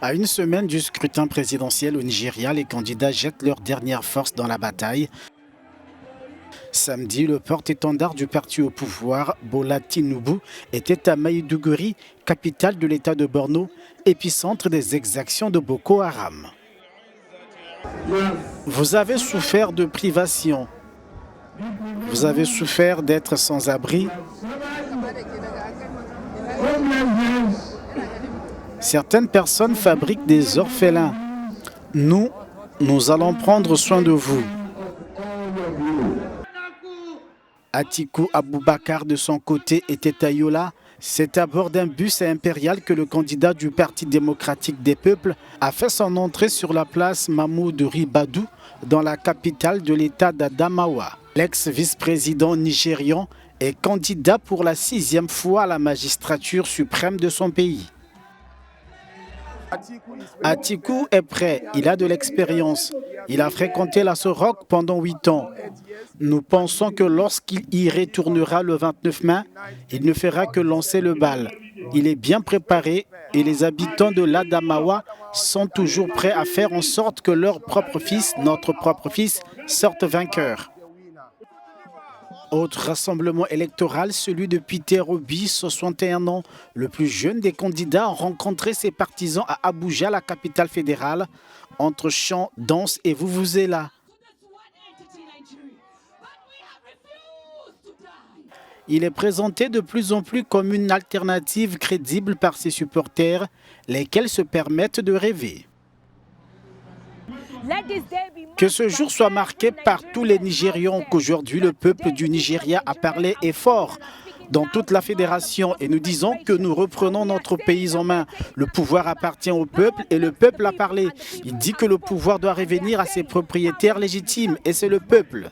À une semaine du scrutin présidentiel au Nigeria, les candidats jettent leur dernière force dans la bataille. Samedi, le porte-étendard du parti au pouvoir, Bola Tinubu, était à Maïdougouri, capitale de l'état de Borno, épicentre des exactions de Boko Haram. Vous avez souffert de privations. Vous avez souffert d'être sans abri. Certaines personnes fabriquent des orphelins. Nous allons prendre soin de vous. Atiku Abubakar, de son côté, était à Yola. C'est à bord d'un bus impérial que le candidat du Parti démocratique des peuples a fait son entrée sur la place Mahmoud Ribadou, dans la capitale de l'état d'Adamawa. L'ex-vice-président nigérian est candidat pour la 6e fois à la magistrature suprême de son pays. Atiku est prêt, il a de l'expérience. Il a fréquenté la Sorok pendant 8 ans. Nous pensons que lorsqu'il y retournera le 29 mai, il ne fera que lancer le bal. Il est bien préparé et les habitants de l'Adamawa sont toujours prêts à faire en sorte que leur propre fils, notre propre fils, sorte vainqueur. Autre rassemblement électoral, celui de Peter Obi, 61 ans. Le plus jeune des candidats a rencontré ses partisans à Abuja, la capitale fédérale. Entre chants, danse et vuvuzela. Il est présenté de plus en plus comme une alternative crédible par ses supporters, lesquels se permettent de rêver. Que ce jour soit marqué par tous les Nigérians, qu'aujourd'hui le peuple du Nigeria a parlé et fort dans toute la fédération et nous disons que nous reprenons notre pays en main. Le pouvoir appartient au peuple et le peuple a parlé. Il dit que le pouvoir doit revenir à ses propriétaires légitimes et c'est le peuple.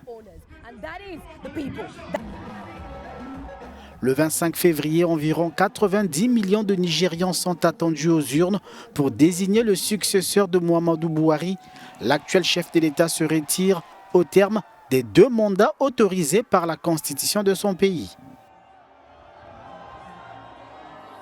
Le 25 février, environ 90 millions de Nigérians sont attendus aux urnes pour désigner le successeur de Muhammadu Buhari. L'actuel chef de l'État se retire au terme des 2 mandats autorisés par la constitution de son pays.